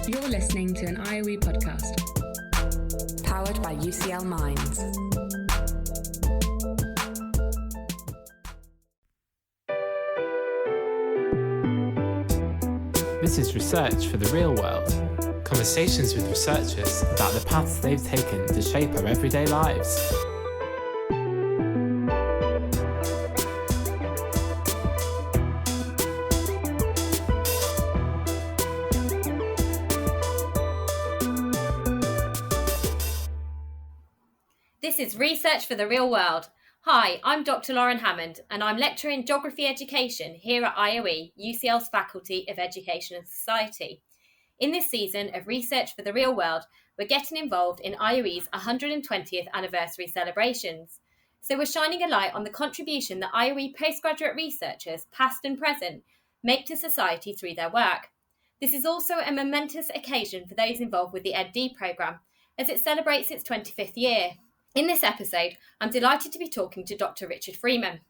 You're listening to an IOE podcast. Powered by UCL Minds. This is Research for the Real World. Conversations with researchers about the paths they've taken to shape our everyday lives. This is Research for the Real World. Hi, I'm Dr. Lauren Hammond and I'm lecturer in Geography Education here at IOE, UCL's Faculty of Education and Society. In this season of Research for the Real World, we're getting involved in IOE's 120th anniversary celebrations. So we're shining a light on the contribution that IOE postgraduate researchers, past and present, make to society through their work. This is also a momentous occasion for those involved with the EdD programme, as it celebrates its 25th year. In this episode, I'm delighted to be talking to Dr. Richard Freeman.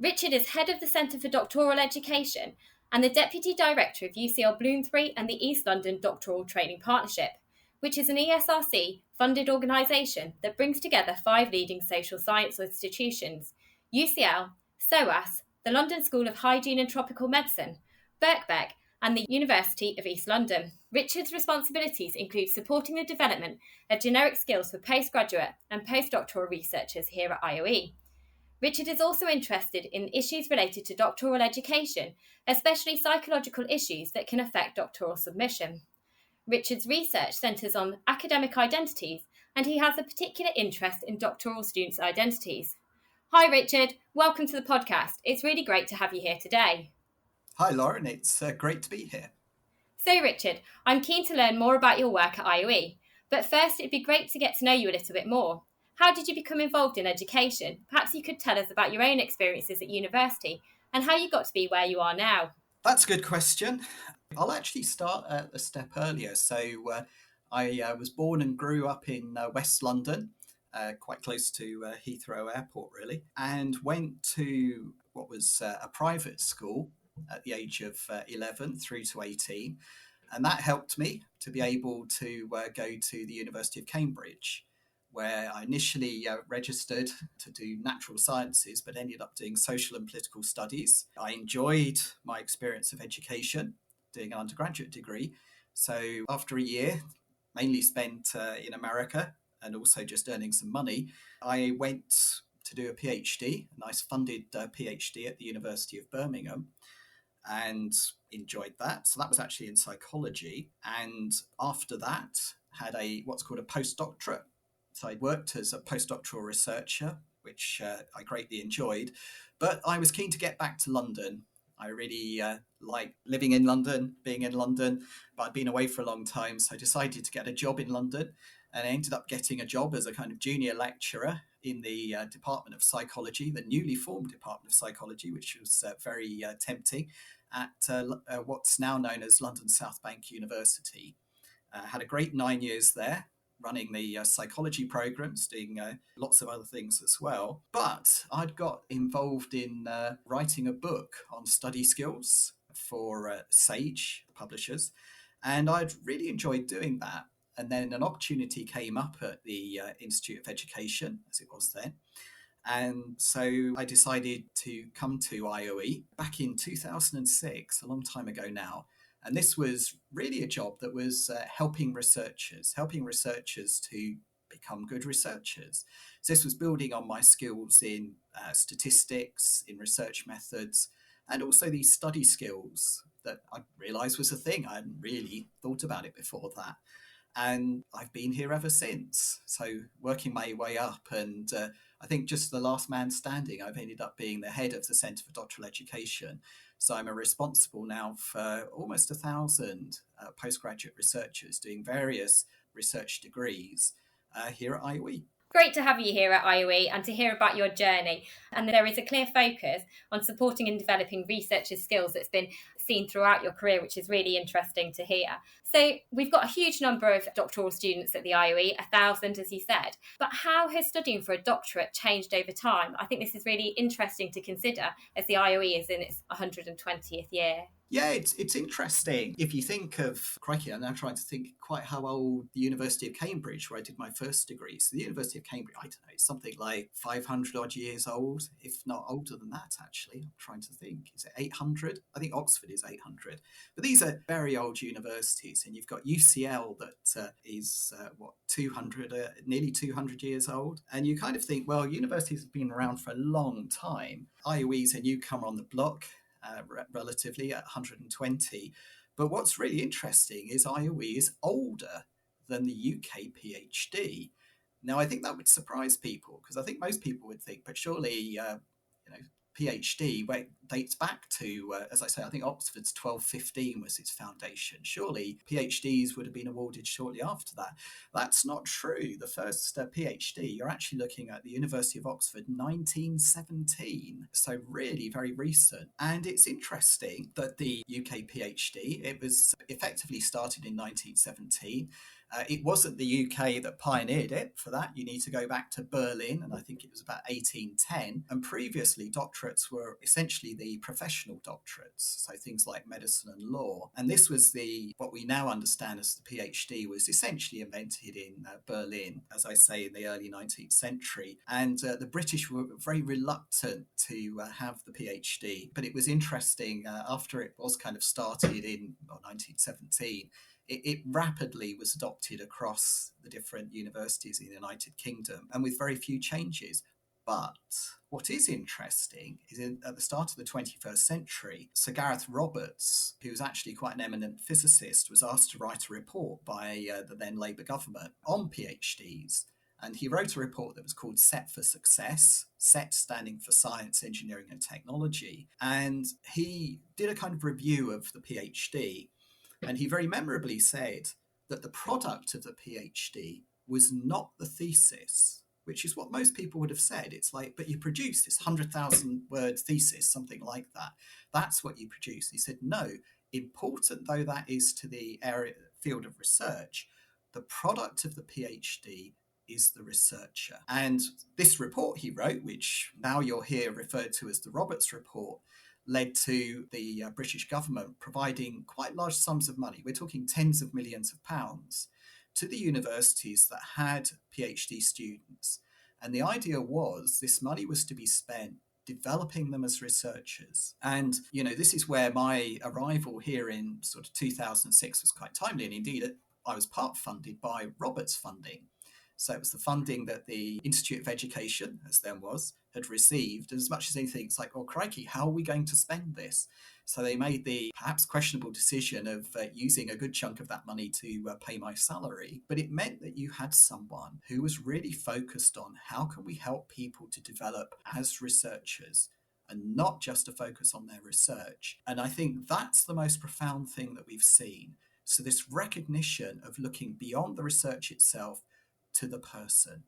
Richard is head of the Centre for Doctoral Education and the Deputy Director of UCL Bloomsbury and the East London Doctoral Training Partnership, which is an ESRC-funded organisation that brings together 5 leading social science institutions: UCL, SOAS, the London School of Hygiene and Tropical Medicine, Birkbeck, and the University of East London. Richard's responsibilities include supporting the development of generic skills for postgraduate and postdoctoral researchers here at IOE. Richard is also interested in issues related to doctoral education, especially psychological issues that can affect doctoral submission. Richard's research centres on academic identities, and he has a particular interest in doctoral students' identities. Hi Richard, welcome to the podcast. It's really great to have you here today. Hi Lauren, it's great to be here. So Richard, I'm keen to learn more about your work at IOE, but first it'd be great to get to know you a little bit more. How did you become involved in education? Perhaps you could tell us about your own experiences at university and how you got to be where you are now. That's a good question. I'll actually start a step earlier. So I was born and grew up in West London, quite close to Heathrow Airport really, and went to what was a private school at the age of 11 through to 18. And that helped me to be able to go to the University of Cambridge, where I initially registered to do natural sciences, but ended up doing social and political studies. I enjoyed my experience of education, doing an undergraduate degree. So after a year, mainly spent in America and also just earning some money, I went to do a PhD, a nice funded PhD at the University of Birmingham, and enjoyed that. So that was actually in psychology. And after that, had what's called a postdoctorate. So I worked as a postdoctoral researcher, which I greatly enjoyed. But I was keen to get back to London. I really like living in London, being in London, but I'd been away for a long time. So I decided to get a job in London, and I ended up getting a job as a kind of junior lecturer in the Department of Psychology, the newly formed Department of Psychology, which was very tempting, at what's now known as London South Bank University. Had a great 9 years there, running the psychology programs, doing lots of other things as well. But I'd got involved in writing a book on study skills for Sage publishers, and I'd really enjoyed doing that. And then an opportunity came up at the Institute of Education, as it was then. And so I decided to come to IOE back in 2006, a long time ago now. And this was really a job that was helping researchers to become good researchers. So this was building on my skills in statistics, in research methods, and also these study skills that I realised was a thing. I hadn't really thought about it before that. And I've been here ever since. So working my way up, and I think just the last man standing, I've ended up being the head of the Centre for Doctoral Education. So I'm responsible now for almost 1,000 postgraduate researchers doing various research degrees here at IOE. Great to have you here at IOE and to hear about your journey. And there is a clear focus on supporting and developing researchers' skills that's been seen throughout your career, which is really interesting to hear. So we've got a huge number of doctoral students at the IOE, 1,000 as you said, but how has studying for a doctorate changed over time? I think this is really interesting to consider as the IOE is in its 120th year. Yeah, it's interesting. If you think of, crikey, I'm now trying to think quite how old the University of Cambridge, where I did my first degree. So the University of Cambridge, I don't know, it's something like 500 odd years old, if not older than that, actually. I'm trying to think. Is it 800? I think Oxford is 800. But these are very old universities. And you've got UCL that is, 200, nearly 200 years old. And you kind of think, well, universities have been around for a long time. IOE's a newcomer on the block. Relatively at 120. But what's really interesting is IOE is older than the UK PhD. Now, I think that would surprise people because I think most people would think, but surely, PhD dates back to, as I say, I think Oxford's 1215 was its foundation. Surely PhDs would have been awarded shortly after that. That's not true. The first PhD, you're actually looking at the University of Oxford 1917. So really very recent. And it's interesting that the UK PhD, it was effectively started in 1917. It wasn't the UK that pioneered it. For that, you need to go back to Berlin, and I think it was about 1810. And previously, doctorates were essentially the professional doctorates, so things like medicine and law. And this was what we now understand as the PhD was essentially invented in Berlin, as I say, in the early 19th century. And the British were very reluctant to have the PhD. But it was interesting, after it was kind of started in 1917, it rapidly was adopted across the different universities in the United Kingdom and with very few changes. But what is interesting is at the start of the 21st century, Sir Gareth Roberts, who was actually quite an eminent physicist, was asked to write a report by the then Labour government on PhDs. And he wrote a report that was called Set for Success, SET standing for Science, Engineering and Technology. And he did a kind of review of the PhD. And he very memorably said that the product of the PhD was not the thesis, which is what most people would have said. It's like, but you produce this 100,000 word thesis, something like that. That's what you produce. He said, no, important though that is to the field of research, the product of the PhD is the researcher. And this report he wrote, which now you'll hear referred to as the Roberts Report, led to the British government providing quite large sums of money. We're talking tens of millions of pounds to the universities that had PhD students. And the idea was this money was to be spent developing them as researchers. And, this is where my arrival here in sort of 2006 was quite timely. And indeed, I was part funded by Roberts funding. So it was the funding that the Institute of Education, as then was, had received. And as much as anything, it's like, oh, crikey, how are we going to spend this? So they made the perhaps questionable decision of using a good chunk of that money to pay my salary. But it meant that you had someone who was really focused on how can we help people to develop as researchers and not just to focus on their research. And I think that's the most profound thing that we've seen. So this recognition of looking beyond the research itself to the person.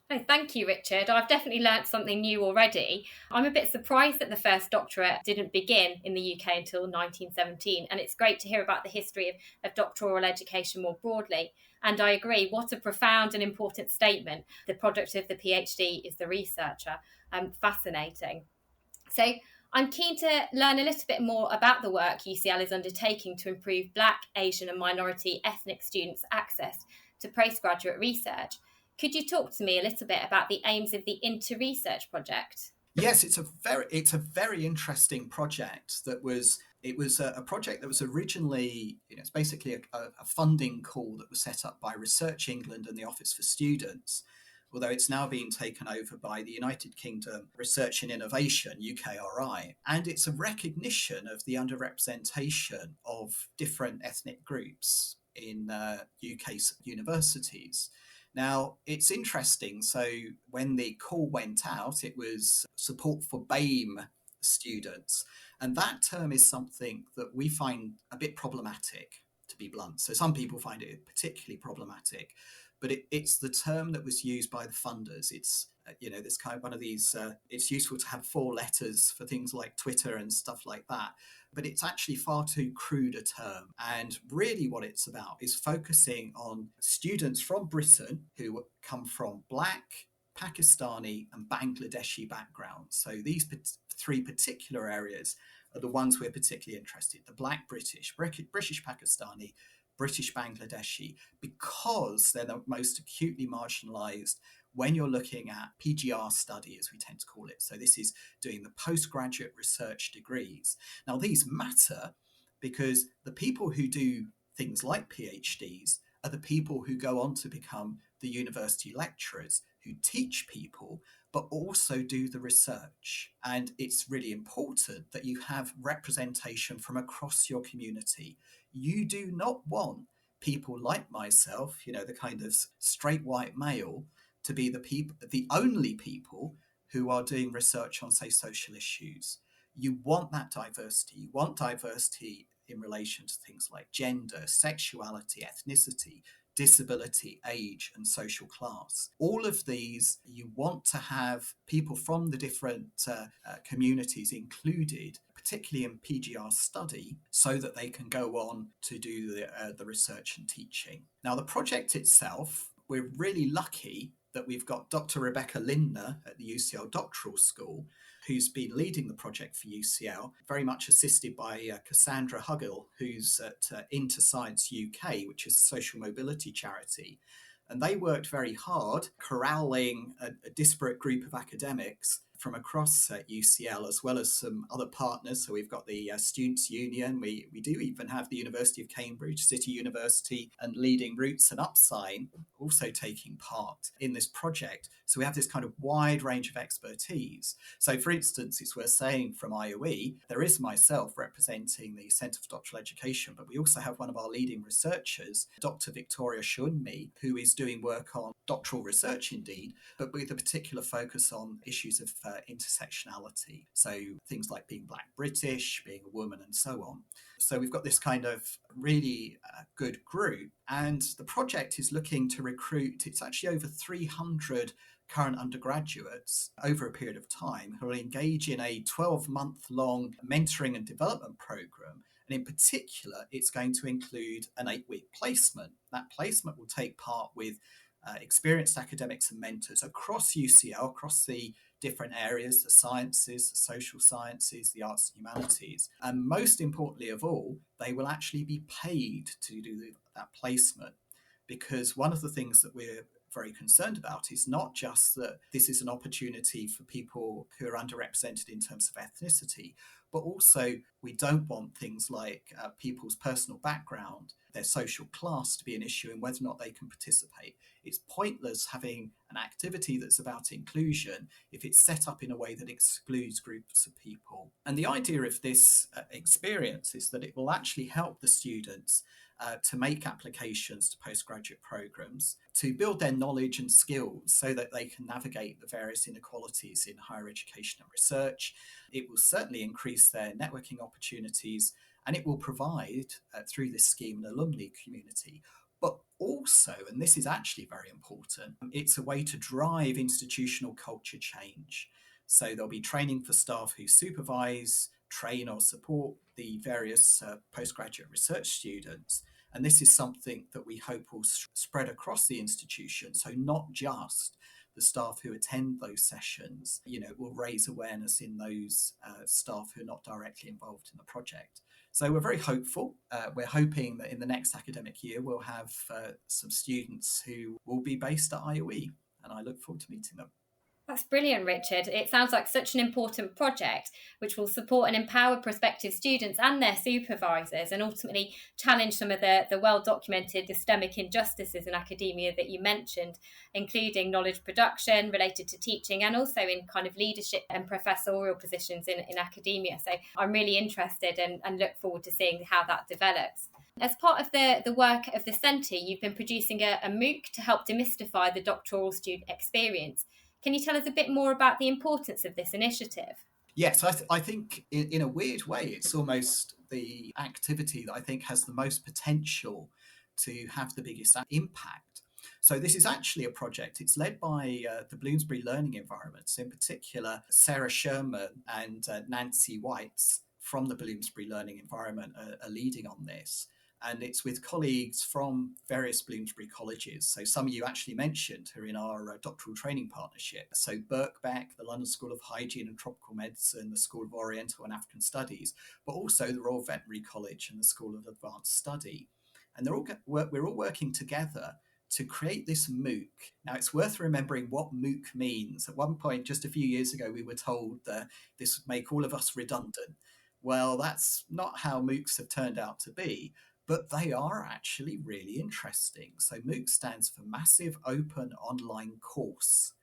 Oh, thank you, Richard. I've definitely learnt something new already. I'm a bit surprised that the first doctorate didn't begin in the UK until 1917, and it's great to hear about the history of doctoral education more broadly. And I agree, what a profound and important statement. The product of the PhD is the researcher. Fascinating. So I'm keen to learn a little bit more about the work UCL is undertaking to improve Black, Asian and minority ethnic students' access to postgraduate research. Could you talk to me a little bit about the aims of the Into Research project? Yes, it's a very interesting project. It was a project that was originally, it's basically a funding call that was set up by Research England and the Office for Students, although it's now being taken over by the United Kingdom Research and Innovation, UKRI. And it's a recognition of the underrepresentation of different ethnic groups in UK universities. Now, it's interesting. So when the call went out, it was support for BAME students. And that term is something that we find a bit problematic, to be blunt. So some people find it particularly problematic. but it's the term that was used by the funders. It's there's kind of one of these, it's useful to have 4 letters for things like Twitter and stuff like that, but it's actually far too crude a term. And really what it's about is focusing on students from Britain who come from Black, Pakistani and Bangladeshi backgrounds. So these 3 particular areas are the ones we're particularly interested in: the Black British, British Pakistani, British Bangladeshi, because they're the most acutely marginalised when you're looking at PGR study, as we tend to call it. So this is doing the postgraduate research degrees. Now, these matter because the people who do things like PhDs are the people who go on to become the university lecturers who teach people, but also do the research. And it's really important that you have representation from across your community. You do not want people like myself, the kind of straight white male, to be the only people who are doing research on, say, social issues. You want that diversity. You want diversity in relation to things like gender, sexuality, ethnicity, disability, age, and social class. All of these, you want to have people from the different communities included, particularly in PGR study, so that they can go on to do the research and teaching. Now, the project itself, we're really lucky that we've got Dr. Rebecca Lindner at the UCL Doctoral School, who's been leading the project for UCL, very much assisted by Cassandra Huggill, who's at InterScience UK, which is a social mobility charity. And they worked very hard corralling a disparate group of academics from across UCL, as well as some other partners. So we've got the Students' Union. We do even have the University of Cambridge, City University, and Leading Roots and Upsign also taking part in this project. So we have this kind of wide range of expertise. So, for instance, it's worth saying from IOE, there is myself representing the Centre for Doctoral Education, but we also have one of our leading researchers, Dr. Victoria Shunmi, who is doing work on doctoral research indeed, but with a particular focus on issues of intersectionality. So things like being Black British, being a woman, and so on. So we've got this kind of really good group, and the project is looking to recruit, it's actually over 300 current undergraduates over a period of time who will engage in a 12-month-long mentoring and development program. And in particular, it's going to include an 8-week placement. That placement will take part with experienced academics and mentors across UCL, across the different areas, the sciences, the social sciences, the arts and humanities. And most importantly of all, they will actually be paid to do that placement, because one of the things that we're very concerned about is not just that this is an opportunity for people who are underrepresented in terms of ethnicity, but also we don't want things like people's personal background, their social class to be an issue in whether or not they can participate. It's pointless having an activity that's about inclusion if it's set up in a way that excludes groups of people. And the idea of this experience is that it will actually help the students to make applications to postgraduate programs, to build their knowledge and skills so that they can navigate the various inequalities in higher education and research. It will certainly increase their networking opportunities, and it will provide, through this scheme, an alumni community. But also, and this is actually very important, it's a way to drive institutional culture change. So there'll be training for staff who supervise, train or support the various postgraduate research students. And this is something that we hope will spread across the institution. So not just the staff who attend those sessions, it will raise awareness in those staff who are not directly involved in the project. So we're very hopeful. We're hoping that in the next academic year, we'll have some students who will be based at IOE, and I look forward to meeting them. That's brilliant, Richard. It sounds like such an important project which will support and empower prospective students and their supervisors, and ultimately challenge some of the well-documented systemic injustices in academia that you mentioned, including knowledge production related to teaching and also in kind of leadership and professorial positions in academia. So I'm really interested and look forward to seeing how that develops. As part of the work of the Centre, you've been producing a MOOC to help demystify the doctoral student experience. Can you tell us a bit more about the importance of this initiative? Yes, I think in a weird way, it's almost the activity that I think has the most potential to have the biggest impact. So this is actually a project. It's led by the Bloomsbury Learning Environments, in particular Sarah Sherman and Nancy Whites from the Bloomsbury Learning Environment are leading on this. And it's with colleagues from various Bloomsbury colleges. So some of you actually mentioned who are in our doctoral training partnership. So Birkbeck, the London School of Hygiene and Tropical Medicine, the School of Oriental and African Studies, but also the Royal Veterinary College and the School of Advanced Study. And we're all working together to create this MOOC. Now, it's worth remembering what MOOC means. At one point, just a few years ago, we were told that this would make all of us redundant. Well, that's not how MOOCs have turned out to be, but they are actually really interesting. So MOOC stands for Massive Open Online Course.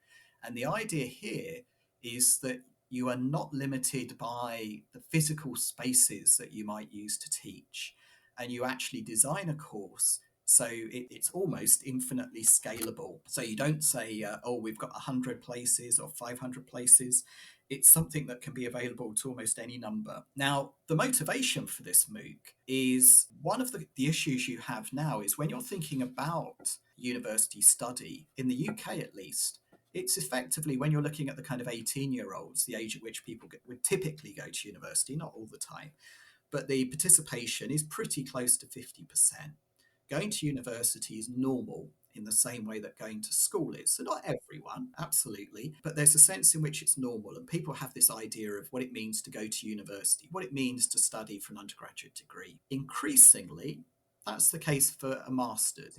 And the idea here is that you are not limited by the physical spaces that you might use to teach. And you actually design a course so it's almost infinitely scalable. So you don't say, we've got 100 places or 500 places. It's something that can be available to almost any number. Now, the motivation for this MOOC is one of the issues you have now is when you're thinking about university study, in the UK at least, it's effectively when you're looking at the kind of 18-year-olds, the age at which people would typically go to university, not all the time, but the participation is pretty close to 50%. Going to university is normal in the same way that going to school is. So not everyone, absolutely, but there's a sense in which it's normal. And people have this idea of what it means to go to university, what it means to study for an undergraduate degree. Increasingly, that's the case for a master's.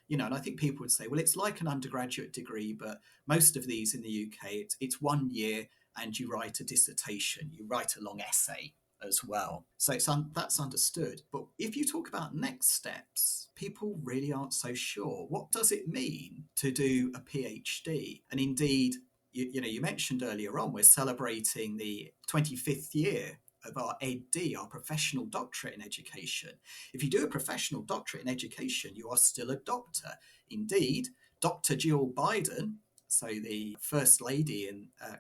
And I think people would say, well, it's like an undergraduate degree, but most of these in the UK, it's 1 year and you write a dissertation, you write a long essay as well. So that's understood. But if you talk about next steps, people really aren't so sure. What does it mean to do a PhD? And indeed, you mentioned earlier on, we're celebrating the 25th year of our EdD, our professional doctorate in education. If you do a professional doctorate in education, you are still a doctor. Indeed, Dr. Jill Biden, so the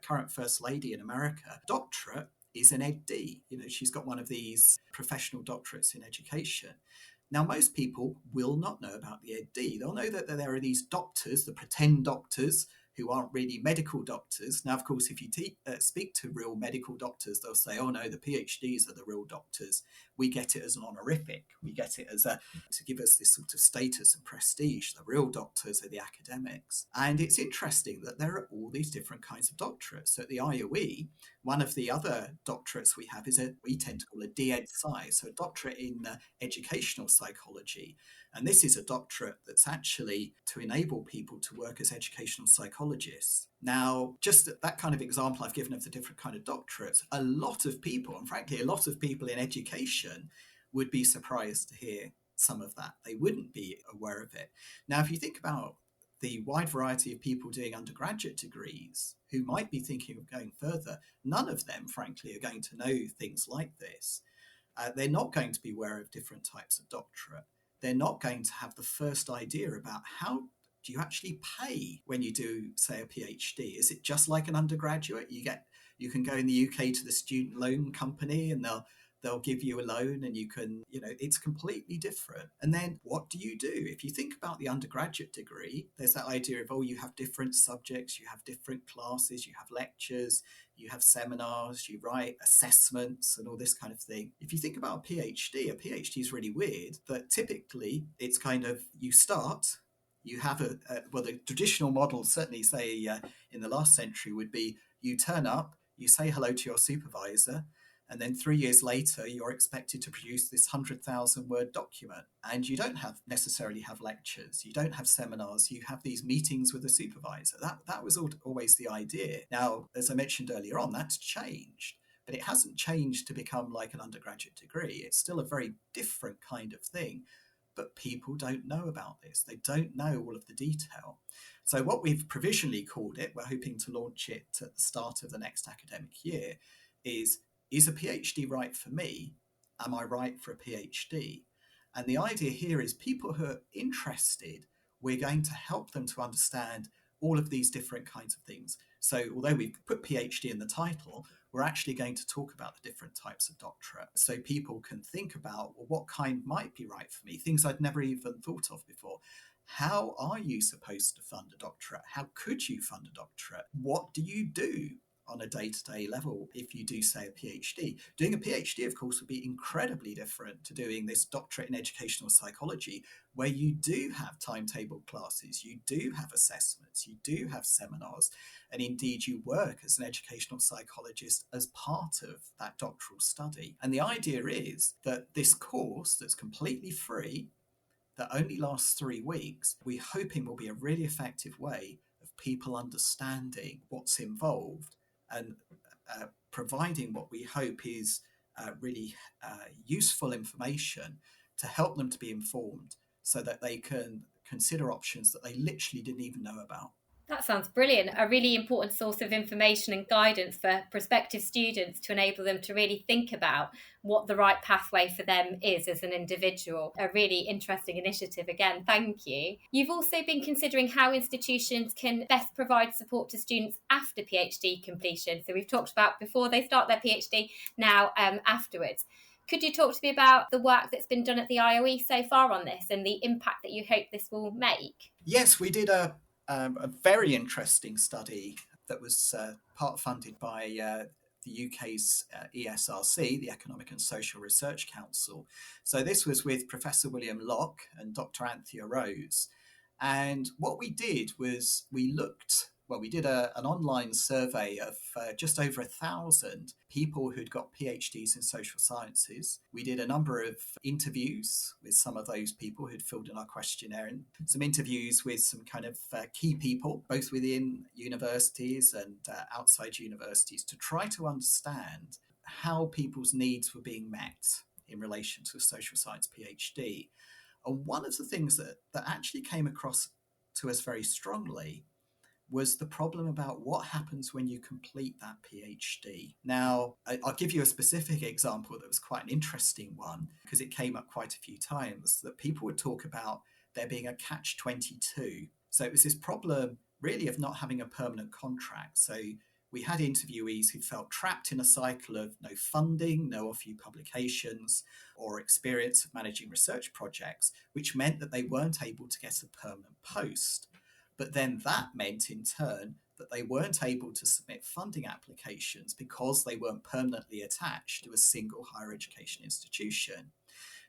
current First Lady in America, doctorate is an EdD. She's got one of these professional doctorates in education. Now, most people will not know about the EdD. They'll know that there are these doctors, the pretend doctors, who aren't really medical doctors. Now, of course, if you speak to real medical doctors, they'll say, oh no, the PhDs are the real doctors. We get it as an honorific. We get it as to give us this sort of status and prestige. The real doctors are the academics. And it's interesting that there are all these different kinds of doctorates. So at the IOE, one of the other doctorates we have is we tend to call a DEd-Sci, so a doctorate in educational psychology. And this is a doctorate that's actually to enable people to work as educational psychologists. Now, just that kind of example I've given of the different kind of doctorates, a lot of people, and frankly, a lot of people in education would be surprised to hear some of that. They wouldn't be aware of it. Now, if you think about the wide variety of people doing undergraduate degrees who might be thinking of going further, none of them, frankly, are going to know things like this. They're not going to be aware of different types of doctorate. They're not going to have the first idea about how do you actually pay when you do, say, a PhD? Is it just like an undergraduate? You can go in the UK to the student loan company and they'll give you a loan and you can, it's completely different. And then what do? If you think about the undergraduate degree, there's that idea of, you have different subjects, you have different classes, you have lectures, you have seminars, you write assessments and all this kind of thing. If you think about a PhD is really weird, that typically it's kind of, you start, you have the traditional model, certainly say in the last century, would be you turn up, you say hello to your supervisor, and then 3 years later, you're expected to produce this 100,000 word document. And you don't necessarily have lectures. You don't have seminars. You have these meetings with the supervisor. That was always the idea. Now, as I mentioned earlier on, that's changed. But it hasn't changed to become like an undergraduate degree. It's still a very different kind of thing. But people don't know about this. They don't know all of the detail. So what we've provisionally called it, we're hoping to launch it at the start of the next academic year, is a PhD right for me? Am I right for a PhD? And the idea here is people who are interested, we're going to help them to understand all of these different kinds of things. So although we put PhD in the title, we're actually going to talk about the different types of doctorate. So people can think about, what kind might be right for me? Things I'd never even thought of before. How are you supposed to fund a doctorate? How could you fund a doctorate? What do you do on a day-to-day level if you do, say, a PhD? Doing a PhD, of course, would be incredibly different to doing this doctorate in educational psychology, where you do have timetable classes, you do have assessments, you do have seminars, and indeed you work as an educational psychologist as part of that doctoral study. And the idea is that this course that's completely free, that only lasts 3 weeks, we're hoping will be a really effective way of people understanding what's involved and providing what we hope is really useful information to help them to be informed so that they can consider options that they literally didn't even know about. That sounds brilliant. A really important source of information and guidance for prospective students to enable them to really think about what the right pathway for them is as an individual. A really interesting initiative. Again, thank you. You've also been considering how institutions can best provide support to students after PhD completion. So we've talked about before they start their PhD, now afterwards. Could you talk to me about the work that's been done at the IOE so far on this and the impact that you hope this will make? Yes, we did a very interesting study that was part funded by the UK's ESRC, the Economic and Social Research Council. So this was with Professor William Locke and Dr. Anthea Rose. And what we did was we did an online survey of just over 1,000 people who'd got PhDs in social sciences. We did a number of interviews with some of those people who'd filled in our questionnaire, and some interviews with some kind of key people, both within universities and outside universities, to try to understand how people's needs were being met in relation to a social science PhD. And one of the things that actually came across to us very strongly was the problem about what happens when you complete that PhD. Now, I'll give you a specific example that was quite an interesting one, because it came up quite a few times, that people would talk about there being a catch-22. So it was this problem really of not having a permanent contract. So we had interviewees who felt trapped in a cycle of no funding, no off-you publications, or experience of managing research projects, which meant that they weren't able to get a permanent post. But then that meant in turn that they weren't able to submit funding applications because they weren't permanently attached to a single higher education institution.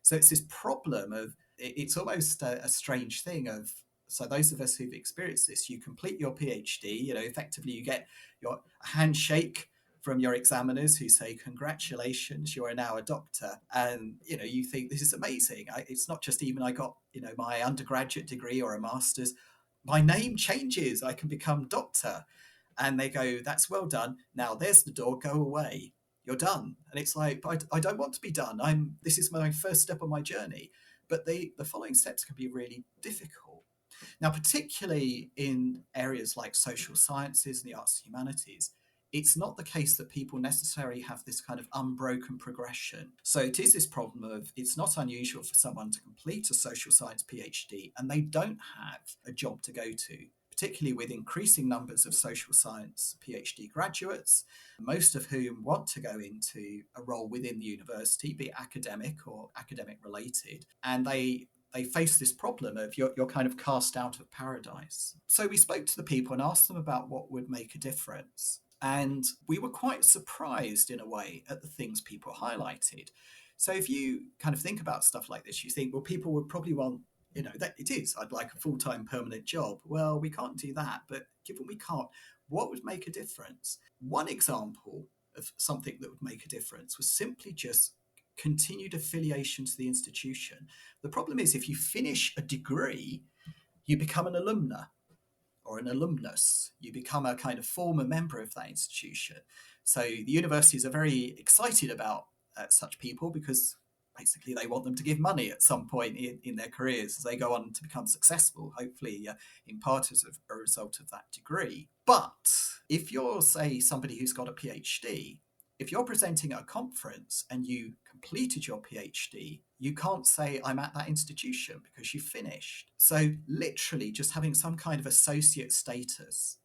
So it's this problem of, it's almost a strange thing of, so those of us who've experienced this, you complete your PhD, effectively you get your handshake from your examiners who say, congratulations, you are now a doctor. And, you think this is amazing. It's not just even I got, my undergraduate degree or a master's. My name changes, I can become doctor. And they go, that's well done. Now there's the door, go away. You're done. And it's like, but I don't want to be done. This is my first step on my journey. But the following steps can be really difficult. Now, particularly in areas like social sciences and the arts and humanities, it's not the case that people necessarily have this kind of unbroken progression. So it is this problem of, it's not unusual for someone to complete a social science PhD and they don't have a job to go to, particularly with increasing numbers of social science PhD graduates, most of whom want to go into a role within the university, be it academic or academic related, and they face this problem of you're kind of cast out of paradise. So we spoke to the people and asked them about what would make a difference. And we were quite surprised in a way at the things people highlighted. So if you kind of think about stuff like this, you think, well, people would probably want, that it is, I'd like a full-time permanent job. Well, we can't do that. But given we can't, what would make a difference? One example of something that would make a difference was simply just continued affiliation to the institution. The problem is if you finish a degree, you become an alumna or an alumnus. You become a kind of former member of that institution. So the universities are very excited about such people because basically they want them to give money at some point in their careers as they go on to become successful, hopefully in part as a result of that degree. But if you're, say, somebody who's got a PhD, if you're presenting at a conference and you completed your PhD, you can't say, I'm at that institution because you finished. So literally just having some kind of associate status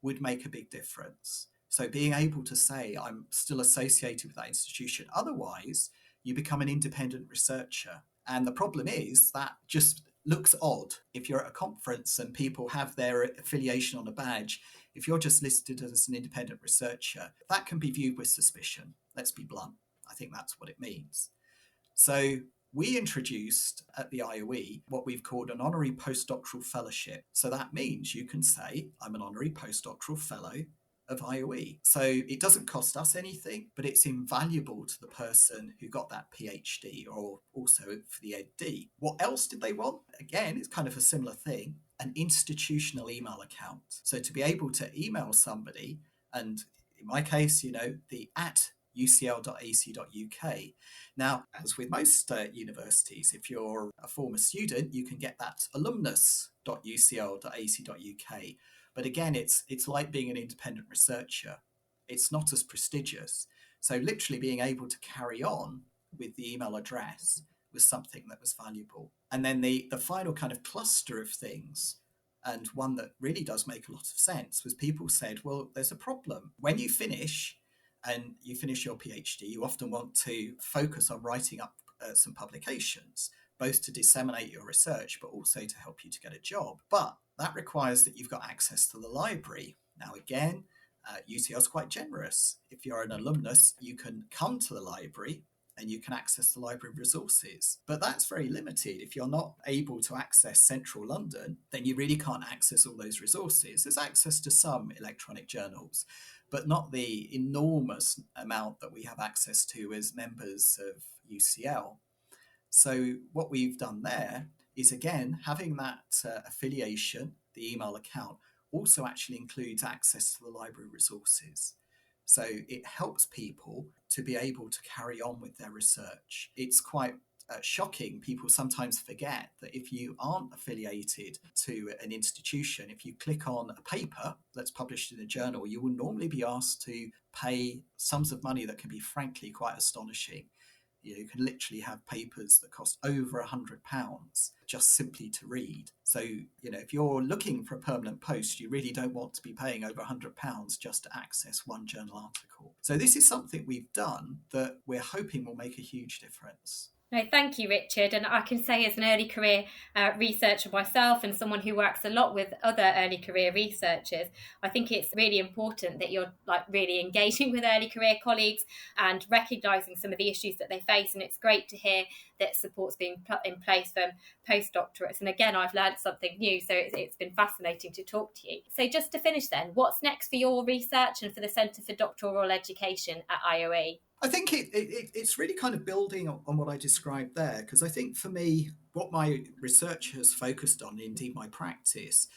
would make a big difference. So being able to say, I'm still associated with that institution. Otherwise, you become an independent researcher. And the problem is that just looks odd. If you're at a conference and people have their affiliation on a badge, if you're just listed as an independent researcher, that can be viewed with suspicion. Let's be blunt. I think that's what it means. So we introduced at the IOE what we've called an honorary postdoctoral fellowship. So that means you can say, I'm an honorary postdoctoral fellow of IOE. So it doesn't cost us anything, but it's invaluable to the person who got that PhD, or also for the EdD. What else did they want? Again, it's kind of a similar thing, an institutional email account. So to be able to email somebody, and in my case, the @ucl.ac.uk. Now, as with most universities, if you're a former student, you can get that alumnus.ucl.ac.uk. But again, it's like being an independent researcher. It's not as prestigious. So literally being able to carry on with the email address was something that was valuable. And then the final kind of cluster of things, and one that really does make a lot of sense, was people said, well, there's a problem. When you finish your PhD, you often want to focus on writing up some publications, both to disseminate your research, but also to help you to get a job. But that requires that you've got access to the library. Now, again, UCL is quite generous. If you're an alumnus, you can come to the library and you can access the library resources. But that's very limited. If you're not able to access central London, then you really can't access all those resources. There's access to some electronic journals, but not the enormous amount that we have access to as members of UCL. So what we've done there is, again, having that affiliation, the email account, also actually includes access to the library resources. So it helps people to be able to carry on with their research. It's quite shocking. People sometimes forget that if you aren't affiliated to an institution, if you click on a paper that's published in a journal, you will normally be asked to pay sums of money that can be frankly quite astonishing. You can literally have papers that cost over £100 just simply to read. So, if you're looking for a permanent post, you really don't want to be paying over £100 just to access one journal article. So this is something we've done that we're hoping will make a huge difference. No, thank you, Richard. And I can say, as an early career researcher myself and someone who works a lot with other early career researchers, I think it's really important that you're really engaging with early career colleagues and recognising some of the issues that they face. And it's great to hear that support's being put in place for postdoctorates. And again, I've learned something new, so it's been fascinating to talk to you. So just to finish then, what's next for your research and for the Centre for Doctoral Education at IOE? I think it's really kind of building on what I described there, because I think for me, what my research has focused on, indeed my practice,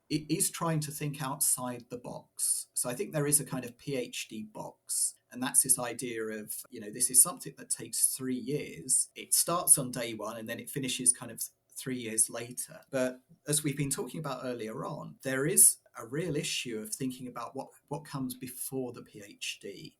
it is trying to think outside the box. So I think there is a kind of PhD box, and that's this idea of, this is something that takes 3 years. It starts on day one and then it finishes kind of 3 years later. But as we've been talking about earlier on, there is a real issue of thinking about what comes before the PhD.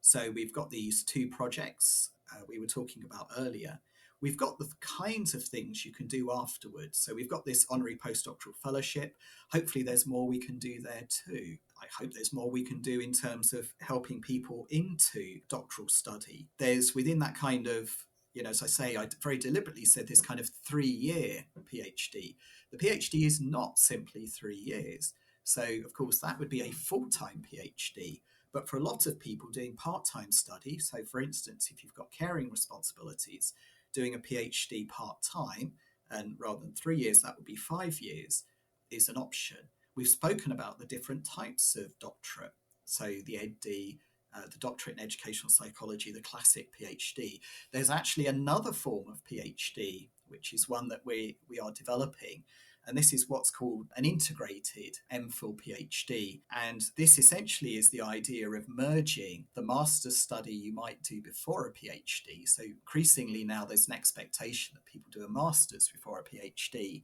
So we've got these 2 projects we were talking about earlier. We've got the kinds of things you can do afterwards. So we've got this honorary postdoctoral fellowship. Hopefully there's more we can do there too. I hope there's more we can do in terms of helping people into doctoral study. There's within that kind of, as I say, I very deliberately said this kind of 3-year PhD. The PhD is not simply 3 years. So of course that would be a full-time PhD. But for a lot of people doing part-time study, so for instance, if you've got caring responsibilities, doing a PhD part-time, and rather than 3 years, that would be 5 years, is an option. We've spoken about the different types of doctorate. So the EdD, the doctorate in educational psychology, the classic PhD. There's actually another form of PhD, which is one that we are developing. And this is what's called an integrated MPhil PhD. And this essentially is the idea of merging the master's study you might do before a PhD. So increasingly now there's an expectation that people do a master's before a PhD.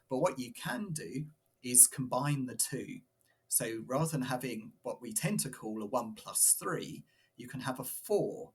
But what you can do is combine the two. So rather than having what we tend to call a 1+3, you can have a 4.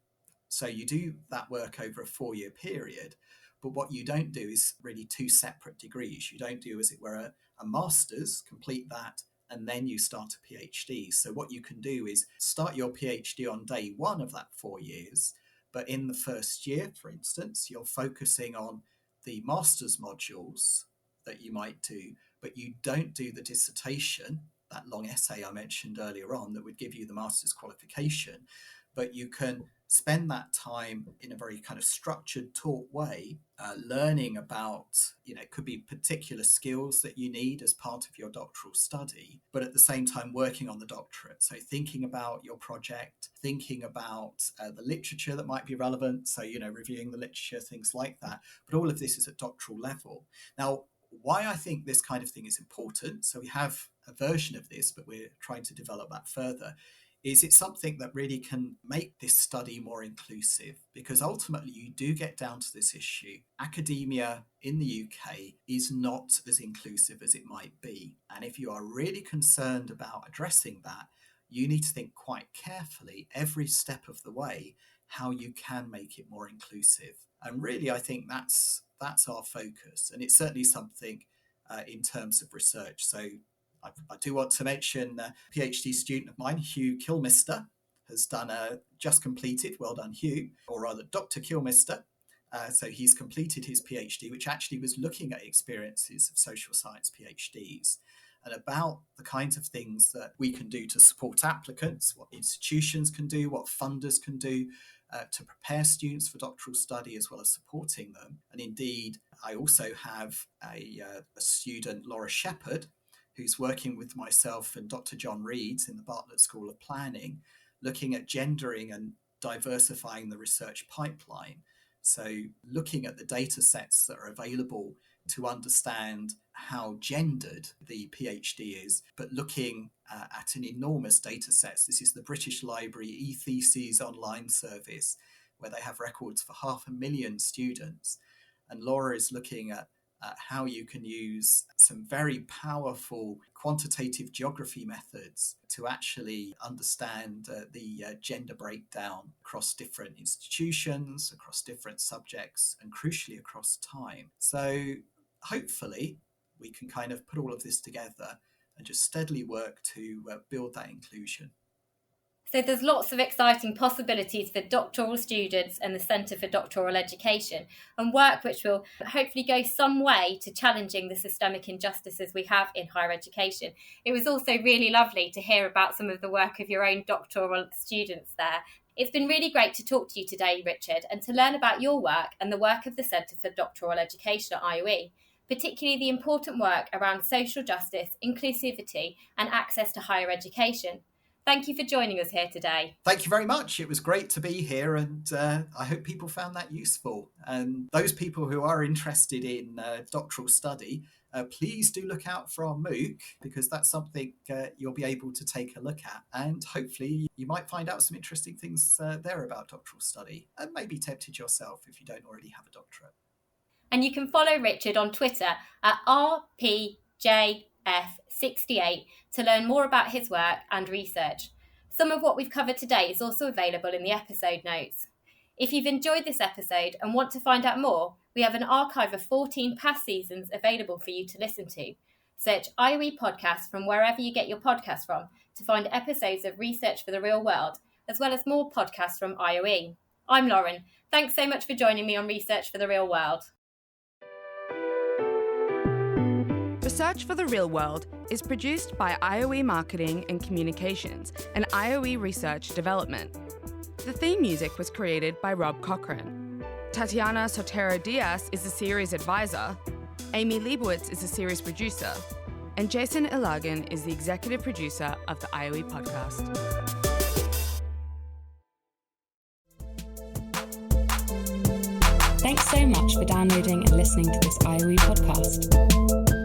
So you do that work over a 4-year period. But what you don't do is really 2 separate degrees. You don't do, as it were, a master's, complete that, and then you start a PhD. So what you can do is start your PhD on day 1 of that 4 years. But in the first year, for instance, you're focusing on the master's modules that you might do, but you don't do the dissertation, that long essay I mentioned earlier on that would give you the master's qualification, but you can spend that time in a very kind of structured, taught way, learning about, it could be particular skills that you need as part of your doctoral study, but at the same time working on the doctorate. So thinking about your project, thinking about the literature that might be relevant. So, reviewing the literature, things like that. But all of this is at doctoral level. Now, why I think this kind of thing is important, so we have a version of this, but we're trying to develop that further, is it something that really can make this study more inclusive? Because ultimately you do get down to this issue. Academia in the UK is not as inclusive as it might be. And if you are really concerned about addressing that, you need to think quite carefully every step of the way how you can make it more inclusive. And really, I think that's our focus. And it's certainly something in terms of research. So I do want to mention a PhD student of mine, Hugh Kilmister, has just completed, well done Hugh, or rather Dr. Kilmister. So he's completed his PhD, which actually was looking at experiences of social science PhDs and about the kinds of things that we can do to support applicants, what institutions can do, what funders can do to prepare students for doctoral study as well as supporting them. And indeed, I also have a student, Laura Shepherd, who's working with myself and Dr. John Reeds in the Bartlett School of Planning, looking at gendering and diversifying the research pipeline. So looking at the data sets that are available to understand how gendered the PhD is, but looking at an enormous data sets. This is the British Library eTheses online service, where they have records for 500,000 students. And Laura is looking at how you can use some very powerful quantitative geography methods to actually understand the gender breakdown across different institutions, across different subjects, and crucially across time. So hopefully we can kind of put all of this together and just steadily work to build that inclusion. So there's lots of exciting possibilities for doctoral students and the Centre for Doctoral Education, and work which will hopefully go some way to challenging the systemic injustices we have in higher education. It was also really lovely to hear about some of the work of your own doctoral students there. It's been really great to talk to you today, Richard, and to learn about your work and the work of the Centre for Doctoral Education at IOE, particularly the important work around social justice, inclusivity and access to higher education. Thank you for joining us here today. Thank you very much. It was great to be here, and I hope people found that useful. And those people who are interested in doctoral study, please do look out for our MOOC, because that's something you'll be able to take a look at. And hopefully you might find out some interesting things there about doctoral study, and maybe tempted yourself if you don't already have a doctorate. And you can follow Richard on Twitter at RPJF68 to learn more about his work and research. Some of what we've covered today is also available in the episode notes. If you've enjoyed this episode and want to find out more, we have an archive of 14 past seasons available for you to listen to. Search IOE Podcasts from wherever you get your podcasts from to find episodes of Research for the Real World, as well as more podcasts from IOE. I'm Lauren. Thanks so much for joining me on Research for the Real World. Research for the Real World is produced by IOE Marketing and Communications and IOE Research Development. The theme music was created by Rob Cochran. Tatiana Sotero Diaz is the series advisor, Amy Leibowitz is the series producer, and Jason Ilagan is the executive producer of the IOE podcast. Thanks so much for downloading and listening to this IOE podcast.